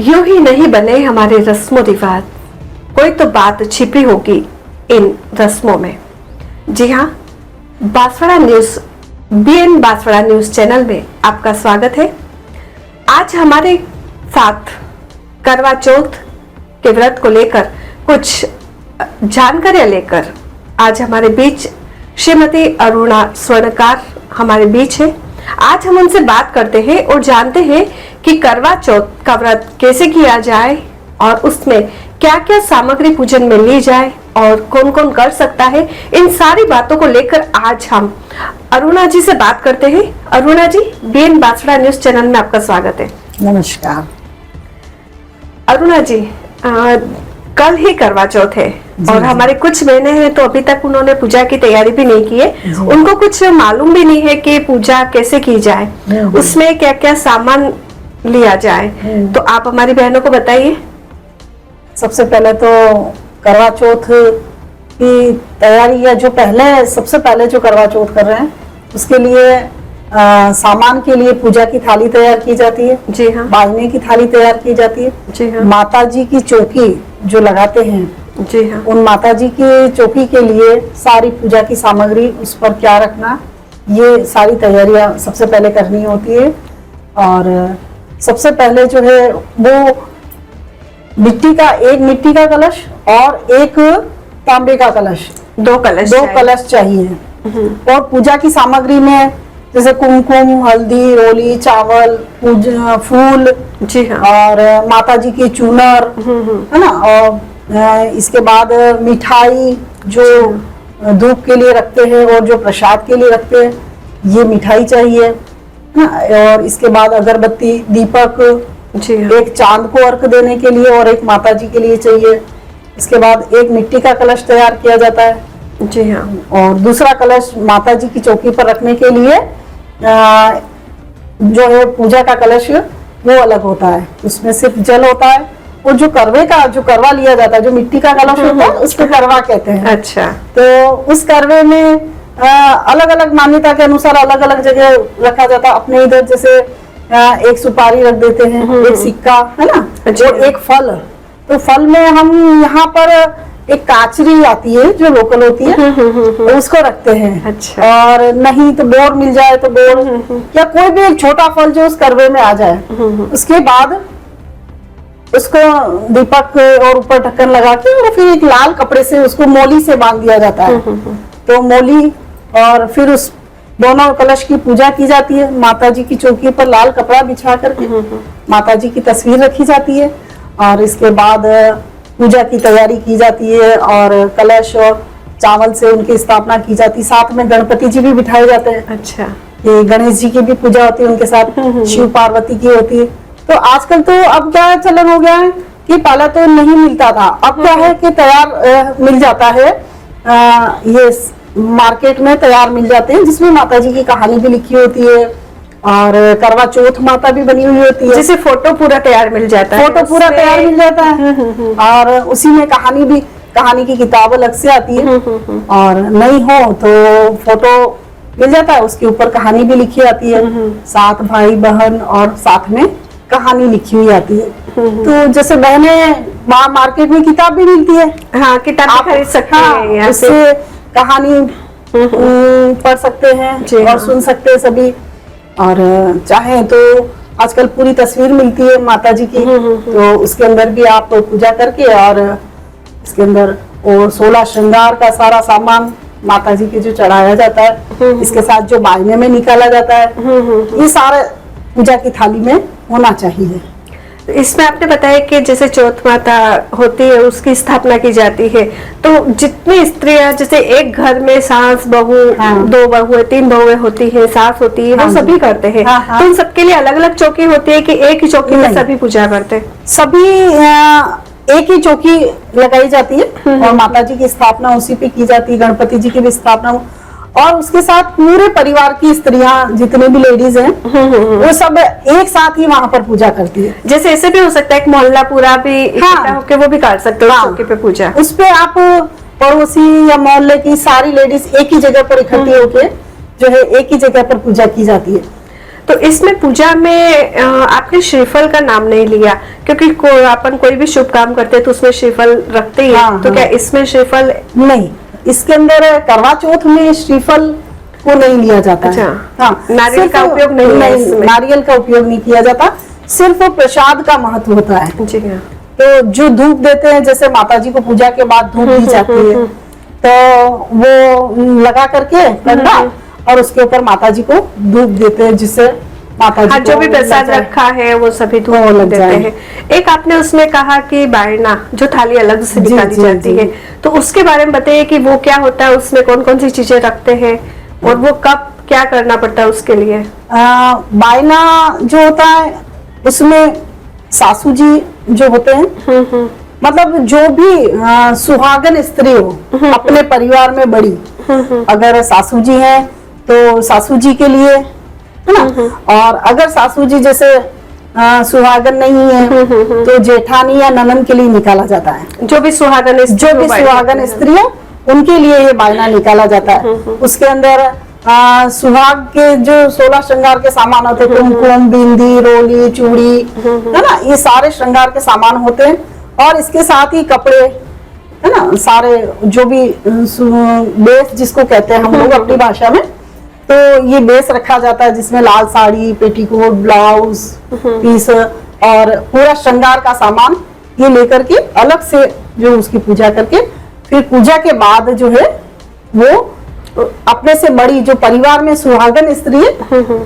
यूं ही नहीं बने हमारे रस्मों रिवाज, कोई तो बात छिपी होगी इन रस्मों में। जी हाँ, Banswara news BN Banswara news channel में आपका स्वागत है। आज हमारे साथ करवा चौथ के व्रत को लेकर कुछ जानकारियां लेकर आज हमारे बीच श्रीमती अरुणा स्वर्णकार हमारे बीच है। आज हम उनसे बात करते हैं और जानते हैं कि करवा चौथ का व्रत कैसे किया जाए और उसमें क्या क्या सामग्री पूजन में ली जाए और कौन कौन कर सकता है। इन सारी बातों को लेकर आज हम अरुणा जी से बात करते हैं। अरुणा जी, BN बांसवाड़ा न्यूज चैनल में आपका स्वागत है। नमस्कार। अरुणा जी, कल ही करवा चौथ है और हमारे कुछ बहनें हैं तो अभी तक उन्होंने पूजा की तैयारी भी नहीं की है। उनको कुछ मालूम भी नहीं है कि पूजा कैसे की जाए, उसमें क्या क्या सामान लिया जाए, तो आप हमारी बहनों को बताइए। सबसे पहले तो करवा चौथ की तैयारी या जो सबसे पहले जो करवा चौथ कर रहे हैं उसके लिए सामान के लिए पूजा की थाली तैयार की जाती है। जी हाँ। बाजने की थाली तैयार की जाती है। जी हाँ। माता जी की चौकी जो लगाते हैं, जी हाँ, उन माता जी की चौकी के लिए सारी पूजा की सामग्री, उस पर क्या रखना, ये सारी तैयारियां सबसे पहले करनी होती है। और सबसे पहले जो है वो एक मिट्टी का कलश और एक तांबे का कलश, दो कलश चाहिए। और पूजा की सामग्री में जैसे कुमकुम, हल्दी, रोली, चावल, फूल, जी हाँ, और माता जी की चूनर, है ना। और इसके बाद मिठाई जो धूप के लिए रखते हैं और जो प्रसाद के लिए रखते हैं, ये मिठाई चाहिए। और इसके बाद अगरबत्ती, दीपक, जी हाँ, एक चांद को अर्घ देने के लिए और एक माता जी के लिए चाहिए। इसके बाद एक मिट्टी का कलश तैयार किया जाता है। जी हाँ, और दूसरा कलश माता जी की चौकी पर रखने के लिए जो है पूजा का कलश वो अलग होता है, उसमें सिर्फ जल होता है। और जो करवा लिया जाता है, जो मिट्टी का कलश होता है, उसको करवा कहते हैं। अच्छा। तो उस करवे में अलग अलग मान्यता के अनुसार अलग अलग जगह रखा जाता है। अपने इधर जैसे एक सुपारी रख देते हैं, एक सिक्का, है ना, और एक फल। तो फल में हम यहाँ पर एक काचरी आती है जो लोकल होती है, उसको रखते हैं। अच्छा। और नहीं तो बोर मिल जाए तो बोर, या कोई भी एक छोटा फल जो उस करवे में आ जाए। उसके बाद उसको दीपक और ऊपर ढक्कन लगा के और फिर एक लाल कपड़े से उसको मोली से बांध दिया जाता है। तो मोली और फिर उस दोनों कलश की पूजा की जाती है। माता जी की चौकी पर लाल कपड़ा बिछा करके माता जी की तस्वीर रखी जाती है और इसके बाद पूजा की तैयारी की जाती है और कलश और चावल से उनकी स्थापना की जाती है। साथ में गणपति जी भी बिठाए जाते हैं। अच्छा। ये गणेश जी की भी पूजा होती है उनके साथ, शिव पार्वती की होती है। तो आजकल तो अब क्या चलन हो गया है कि पहले तो नहीं मिलता था, अब क्या है कि तैयार मिल जाता है। ये मार्केट में तैयार मिल जाते हैं जिसमें माता जी की कहानी भी लिखी होती है और करवा चौथ माता भी बनी हुई होती है। जैसे फोटो पूरा तैयार मिल जाता है। और उसी में कहानी की किताब अलग से आती है। और नहीं हो तो फोटो मिल जाता है, उसके ऊपर कहानी भी लिखी आती है। 7 भाई बहन और साथ में कहानी लिखी हुई आती है। तो जैसे बहनें वहाँ मार्केट में किताब भी मिलती है। हाँ, किताब खरीद सकते हैं, उससे कहानी पढ़ सकते हैं और सुन सकते हैं सभी। और चाहे तो आजकल पूरी तस्वीर मिलती है माता जी की, तो उसके अंदर भी आप पूजा करके और इसके अंदर और 16 श्रृंगार का सारा सामान माता जी के जो चढ़ाया जाता है, इसके साथ जो बायने में निकाला जाता है, ये सारे पूजा की थाली में होना चाहिए। इसमें आपने बताया कि जैसे चौथ माता होती है उसकी स्थापना की जाती है, तो जितनी स्त्रियां, जैसे एक घर में सास बहू, 2 बहुएं 3 बहुएं होती है, सास होती है, वो सभी करते हैं। तो उन सबके लिए अलग अलग चौकी होती है कि एक ही चौकी में सभी पूजा करते हैं? सभी एक ही चौकी लगाई जाती है और माता जी की स्थापना उसी पे की जाती है। गणपति जी की भी स्थापना और उसके साथ पूरे परिवार की स्त्रियां, जितने भी लेडीज हैं, वो सब एक साथ ही वहां पर पूजा करती है। जैसे ऐसे भी हो सकता है कि मोहल्ला पूरा भी इकट्ठा होके वो भी कर सकते हो चौकी पे पूजा। उस पे आप पड़ोसी या मोहल्ले की सारी लेडीज एक ही जगह पर इकट्ठी होके जो है एक ही जगह पर पूजा की जाती है। तो इसमें पूजा में आपने श्रीफल का नाम नहीं लिया, क्योंकि अपन कोई भी शुभ काम करते हैं तो उसमें श्रीफल रखते ही हैं। हाँ, तो हाँ। क्या इसमें श्रीफल नहीं, इसके अंदर करवा चौथ में श्रीफल को नहीं लिया जाता है। अच्छा। हाँ, नारियल सिर्फ- का उपयोग नहीं है इसमें। नारियल का उपयोग नहीं किया जाता, सिर्फ प्रसाद का महत्व होता है। जी हाँ। तो जो धूप देते हैं, जैसे माता जी को पूजा के बाद धूप दी जाती है, तो वो लगा करके ठंडा और उसके ऊपर माता जी को धूप देते हैं, जिससे माता जी हाँ, जो को भी लग प्रसाद जाए। रखा है वो सभी धूप वो लग देते जाए। हैं। एक आपने उसमें कहा कि बायना, जो थाली अलग से जी, निकाली जी, जाती जी। है, तो उसके बारे में बताइए कि वो क्या होता है, उसमें कौन कौन सी चीजें रखते हैं और वो कब क्या करना पड़ता है उसके लिए। बायना जो होता है उसमें सासू जी जो होते हैं, मतलब जो भी सुहागन स्त्री हो अपने परिवार में बड़ी, अगर सासू जी है तो सासू जी के लिए, है ना, और अगर सासू जी जैसे सुहागन नहीं है तो जेठानी या ननद के लिए निकाला जाता है। जो भी सुहागन सुहागन स्त्री है उनके लिए ये बायना निकाला जाता है। उसके अंदर सुहाग के जो 16 श्रृंगार के सामान होते हैं, कुमकुम, बिंदी, रोली, चूड़ी, है ना, ये सारे श्रृंगार के सामान होते हैं। और इसके साथ ही कपड़े, है ना, सारे जो भी बेस जिसको कहते हैं हम लोग अपनी भाषा में, तो ये बेस रखा जाता है जिसमें लाल साड़ी, पेटीकोट, ब्लाउज पीस और पूरा श्रृंगार का सामान ये लेकर के अलग से जो उसकी पूजा करके, फिर पूजा के बाद जो है वो अपने से बड़ी जो परिवार में सुहागन स्त्री है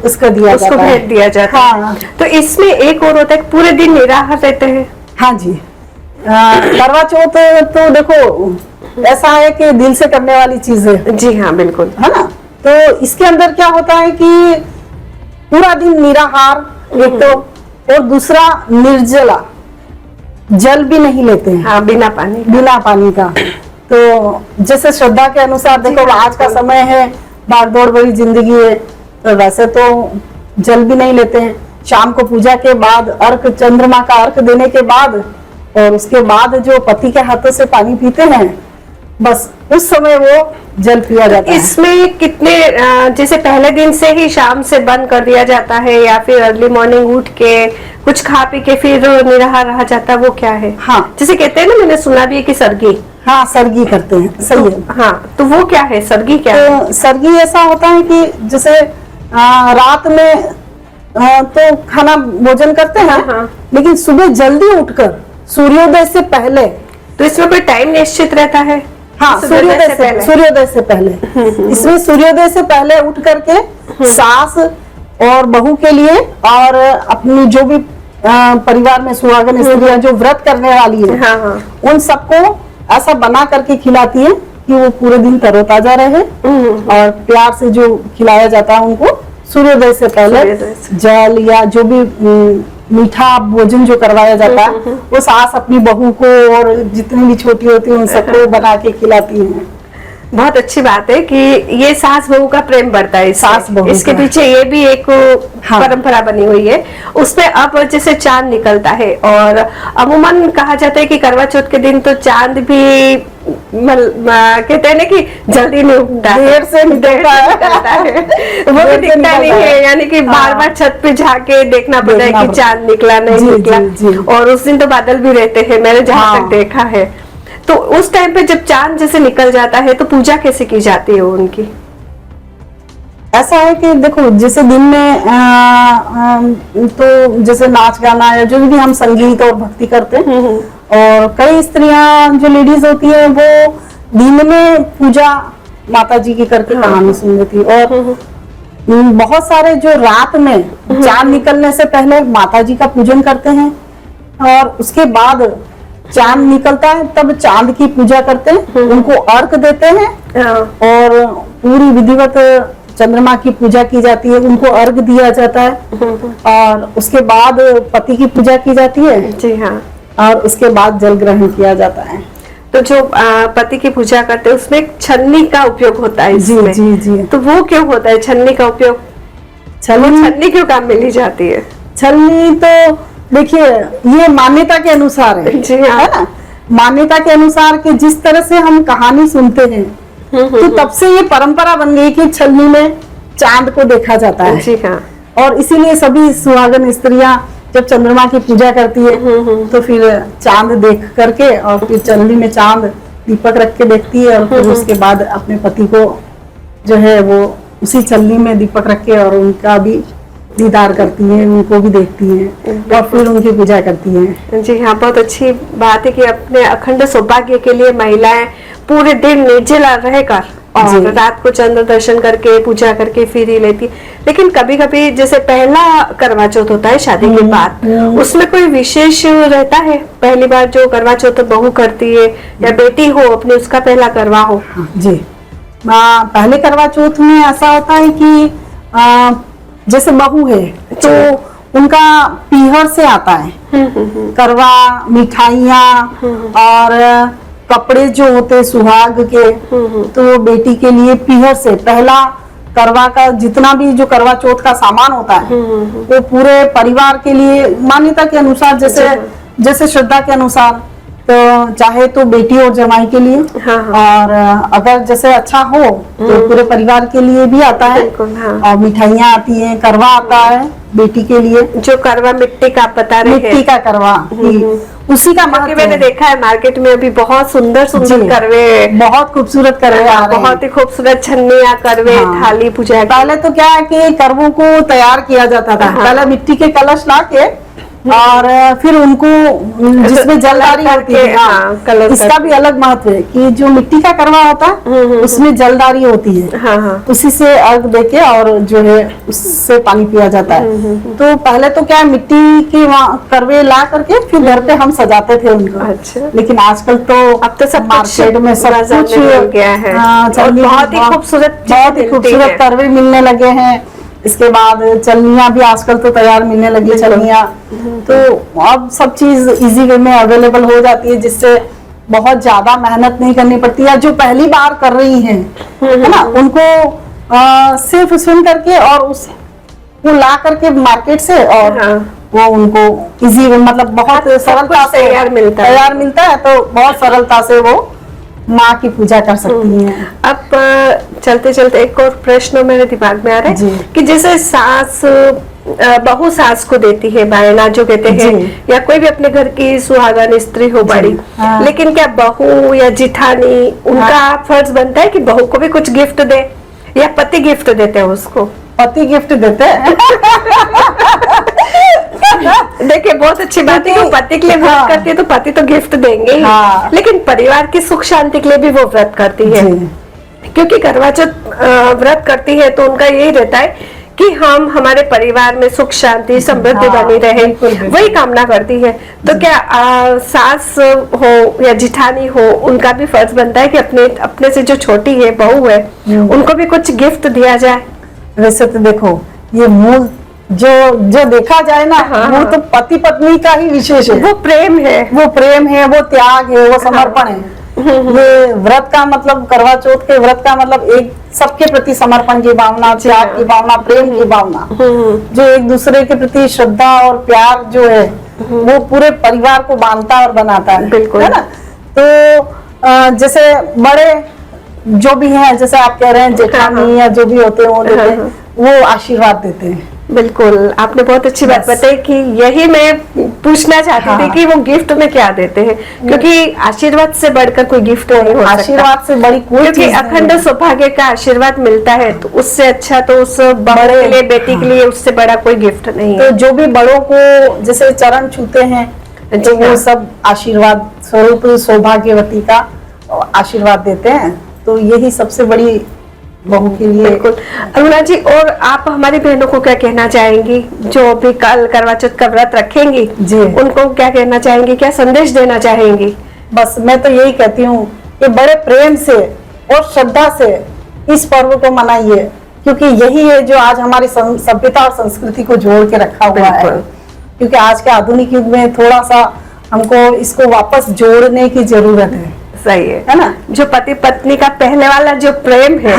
उसको दिया उसको जाता है। भेंट दिया जाता है। हाँ। तो इसमें एक और होता है, पूरे दिन निराहार रहते हैं। हाँ जी, करवा चौथ तो देखो ऐसा है कि दिल से करने वाली चीज है जी हाँ, बिल्कुल। है ना। तो इसके अंदर क्या होता है कि पूरा दिन निराहार एक तो, और दूसरा निर्जला, जल भी नहीं लेते हैं, हाँ, बिना पानी। बिना पानी का। तो जैसे श्रद्धा के अनुसार देखो आज का समय है, भागदौड़ भरी जिंदगी है, तो वैसे तो जल भी नहीं लेते हैं। शाम को पूजा के बाद अर्घ, चंद्रमा का अर्घ देने के बाद और उसके बाद जो पति के हाथों से पानी पीते हैं, बस उस समय वो जल पिया जाता है। इसमें कितने जैसे पहले दिन से ही शाम से बंद कर दिया जाता है, या फिर अर्ली मॉर्निंग उठ के कुछ खा पी के फिर निराहार रहा जाता है, वो क्या है? हाँ, जैसे कहते हैं ना, मैंने सुना भी है कि सरगी। हाँ, सरगी करते हैं, सही है। हाँ, तो वो क्या है, सरगी क्या है? तो सरगी ऐसा होता है कि जैसे रात में तो खाना भोजन करते हैं, हाँ। लेकिन सुबह जल्दी उठकर सूर्योदय से पहले, तो इसमें कोई टाइम निश्चित रहता है? हाँ, सूर्योदय से पहले इसमें सूर्योदय से पहले उठ करके सास और बहू के लिए और अपनी जो भी परिवार में सुहागन स्त्रियां जो व्रत करने वाली है, हाँ, हाँ। उन सबको ऐसा बना करके खिलाती है कि वो पूरे दिन तरोताजा रहे। और प्यार से जो खिलाया जाता है उनको सूर्योदय से पहले जल या जो भी मीठा भोजन जो करवाया जाता है, वो सास अपनी बहू को और जितनी भी छोटी होती है उन सबको बना के खिलाती हैं। बहुत अच्छी बात है कि ये सास बहू का प्रेम बढ़ता है। सास बहू इसके का। पीछे ये भी एक हाँ। परंपरा बनी हुई है। उसमें अब जैसे चांद निकलता है, और अमूमन कहा जाता है कि करवा चौथ के दिन तो चांद भी कहते हैं ना कि जल्दी नहीं उगता, देर से निकलता है। वो भी दिखता नहीं है, यानी कि हाँ। बार बार छत पे जाके देखना पड़ता है कि चांद निकला नहीं जी, निकला। जी, जी। और उस दिन तो बादल भी रहते हैं, मैंने जहाँ हाँ। तक देखा है। तो उस टाइम पे जब चांद जैसे निकल जाता है तो पूजा कैसे की जाती है उनकी? ऐसा है कि देखो जैसे दिन में तो जैसे नाच गाना या जो भी हम संगीत और भक्ति करते हैं, और कई स्त्रियां जो लेडीज होती है वो दिन में पूजा माता जी की करके कहानी सुन लेती है। और बहुत सारे जो रात में चांद निकलने से पहले माता जी का पूजन करते हैं, और उसके बाद चांद निकलता है तब चांद की पूजा करते हैं, उनको अर्घ देते हैं और पूरी विधिवत चंद्रमा की पूजा की जाती है, उनको अर्घ दिया जाता है। और उसके बाद पति की पूजा की जाती है। जी हाँ। और उसके बाद जल ग्रहण किया जाता है। तो जो पति की पूजा करते हैं उसमें छन्नी का उपयोग होता है जी, इसमें। जी, जी। तो वो क्यों होता है छन्नी का उपयोग? छन्नी क्यों काम में ली जाती है? छलनी तो देखिए ये मान्यता के अनुसार है। जी हाँ। है ना, मान्यता के अनुसार कि जिस तरह से हम कहानी सुनते हैं, तो तब से ये परंपरा बन गई कि छलनी में चांद को देखा जाता है। जी हाँ। और इसीलिए सभी सुहागन स्त्रियां जब चंद्रमा की पूजा करती है तो फिर चांद देख करके और फिर चंदी में चांद दीपक रख के देखती है और फिर उसके बाद अपने पति को जो है वो उसी चलनी में दीपक रख के और उनका भी दीदार करती हैं, उनको भी देखती हैं और फिर उनकी पूजा करती हैं। जी हाँ, बहुत अच्छी बात है कि अपने अखंड सौभाग्य के लिए महिलाएं पूरे दिन निर्जला रहकर और रात को चंद्र दर्शन करके पूजा करके फिर ही लेती। लेकिन कभी कभी जैसे पहला करवा चौथ होता है शादी के बाद, उसमें कोई विशेष रहता है? पहली बार जो करवा चौथ बहू करती है या बेटी हो अपने, उसका पहला करवा हो? जी, पहले करवा चौथ में ऐसा होता है कि जैसे बहू है तो उनका पीहर से आता है करवा, मिठाइयाँ और कपड़े जो होते सुहाग के, तो बेटी के लिए पीहर से पहला करवा का जितना भी जो करवा चौथ का सामान होता है वो पूरे परिवार के लिए मान्यता के अनुसार, जैसे श्रद्धा के अनुसार, तो चाहे तो बेटी और जमाई के लिए और अगर जैसे अच्छा हो तो पूरे परिवार के लिए भी आता है। और मिठाइयाँ आती हैं, करवा आता है बेटी के लिए, जो करवा मिट्टी का आप बता रहे हैं, मिट्टी का करवा उसी का महत्व मैंने देखा है मार्केट में अभी बहुत सुंदर सुंदर करवे, बहुत खूबसूरत करवे आ रहे हैं, बहुत ही खूबसूरत छन्नियाँ करवे, थाली पूजा। पहले तो क्या है कि करवों को तैयार किया जाता था, पहले मिट्टी के कलश ला के और फिर उनको जिसमें जलदारी होती है, इसका भी अलग महत्व है कि जो मिट्टी का करवा होता है उसमें जलदारी होती है, उसी से अर्घ देके और जो है उससे पानी पिया जाता है। तो पहले तो क्या मिट्टी के करवे ला करके फिर घर पे हम सजाते थे उनको। अच्छा। लेकिन आजकल तो अब तो सब मार्केट में सब कुछ हो गया है, बहुत ही खूबसूरत करवे मिलने लगे हैं। इसके बाद चलनियाँ भी आजकल तो तैयार मिलने लगी चलनियाँ, तो अब सब चीज इजी वे में अवेलेबल हो जाती है, जिससे बहुत ज्यादा मेहनत नहीं करनी पड़ती है। जो पहली बार कर रही हैं है ना, उनको सिर्फ सुन करके और वो ला करके मार्केट से और वो उनको इजी मतलब बहुत सरलता से तैयार मिलता है, तो बहुत सरलता से वो माँ की पूजा कर सकती हैं। अब चलते चलते एक और प्रश्न मेरे दिमाग में आ रहा है कि जैसे सास बहू सास को देती है बायना जो कहते हैं, या कोई भी अपने घर की सुहागन स्त्री हो बड़ी, लेकिन क्या बहू या जिठानी उनका फर्ज बनता है कि बहू को भी कुछ गिफ्ट दे, या पति गिफ्ट देते हैं उसको? पति गिफ्ट देते हैं। देखिए बहुत अच्छी बात है कि पति के लिए व्रत करती है तो पति तो गिफ्ट देंगे ही, लेकिन परिवार की सुख शांति के लिए भी वो व्रत करती है, क्योंकि करवा चौथ व्रत करती है तो उनका यही रहता है कि हम हमारे परिवार में सुख शांति समृद्धि बनी रहे, वही कामना करती है। तो क्या सास हो या जिठानी हो, उनका भी फर्ज बनता है कि अपने से जो छोटी है बहू है उनको भी कुछ गिफ्ट दिया जाए? वैसे तो देखो ये मूल जो देखा जाए ना, वो तो पति पत्नी का ही विशेष है, वो प्रेम है, वो त्याग है, वो समर्पण है। ये व्रत का मतलब, करवा चौथ के व्रत का मतलब एक सबके प्रति समर्पण की भावना, त्याग की भावना, प्रेम की भावना, जो एक दूसरे के प्रति श्रद्धा और प्यार जो है वो पूरे परिवार को बांधता और बनाता है, बिल्कुल, है ना। तो जैसे बड़े जो भी हैं, जैसे आप कह रहे हैं जेठानी या जो भी होते हैं वो आशीर्वाद देते हैं। बिल्कुल, आपने बहुत अच्छी बात बताई कि यही मैं पूछना चाहती थी कि वो गिफ्ट में क्या देते हैं, क्योंकि आशीर्वाद से बढ़कर कोई गिफ्ट नहीं हो सकता, आशीर्वाद से बड़ी कोई क्योंकि अखंड सौभाग्य का आशीर्वाद मिलता है, तो उससे अच्छा तो उस बड़े के लिए, बेटी के लिए उससे बड़ा कोई गिफ्ट नहीं है। तो जो भी बड़ों को जैसे चरण छूते हैं तो वो सब आशीर्वाद स्वरूप सौभाग्यवती का आशीर्वाद देते हैं, तो यही सबसे बड़ी बहू के लिए। बिल्कुल अरुणा जी, और आप हमारी बहनों को क्या कहना चाहेंगी जो भी कल करवा चौथ का व्रत रखेंगी जी, उनको क्या कहना चाहेंगी, क्या संदेश देना चाहेंगी? बस मैं तो यही कहती हूँ कि बड़े प्रेम से और श्रद्धा से इस पर्व को मनाइए, क्योंकि यही है जो आज हमारी सभ्यता और संस्कृति को जोड़ के रखा हुआ है। क्योंकि आज के आधुनिक युग में थोड़ा सा हमको इसको वापस जोड़ने की जरूरत है। सही है ना, जो पति पत्नी का पहले वाला जो प्रेम है,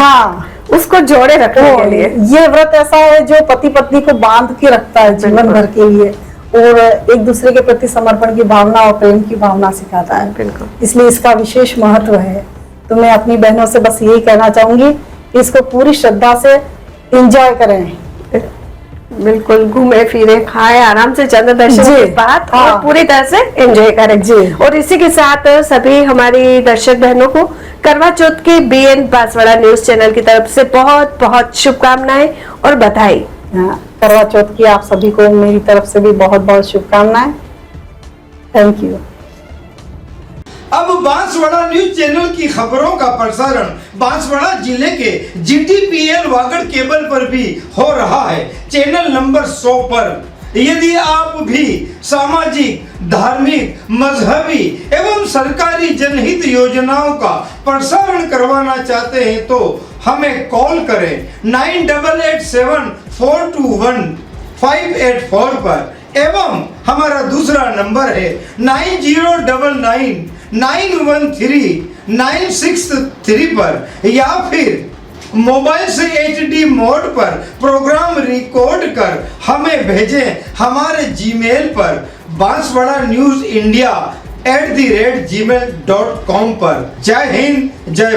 उसको जोड़े रखने के लिए ये व्रत ऐसा है जो पति पत्नी को बांध के रखता है जीवन भर के लिए, और एक दूसरे के प्रति समर्पण की भावना और प्रेम की भावना सिखाता है। बिल्कुल, इसलिए इसका विशेष महत्व है। तो मैं अपनी बहनों से बस यही कहना चाहूंगी कि इसको पूरी श्रद्धा से एंजॉय करें। बिल्कुल घूमे फिरे खाए आराम से चंद्र दर्शन जी, के बाद और हाँ। पूरी तरह से एंजॉय करें जी। और इसी के साथ सभी हमारी दर्शक बहनों को करवा चौथ की बीएन बांसवाड़ा न्यूज चैनल की तरफ से बहुत बहुत शुभकामनाएं और बधाई। हाँ, करवा चौथ की आप सभी को मेरी तरफ से भी बहुत बहुत शुभकामनाएं। Thank you. अब बांसवाड़ा न्यूज चैनल की खबरों का प्रसारण बांसवाड़ा जिले के GTPL वागड़ केबल पर भी हो रहा है, चैनल नंबर 100 पर। यदि आप भी सामाजिक, धार्मिक, मजहबी एवं सरकारी जनहित योजनाओं का प्रसारण करवाना चाहते हैं तो हमें कॉल करें 9887421584 पर एवं हमारा दूसरा नंबर है 9099913963 पर या फिर मोबाइल से HD मोड पर प्रोग्राम रिकॉर्ड कर हमें भेजें हमारे जीमेल पर banswada.news.india@gmail.com पर। जय हिंद, जय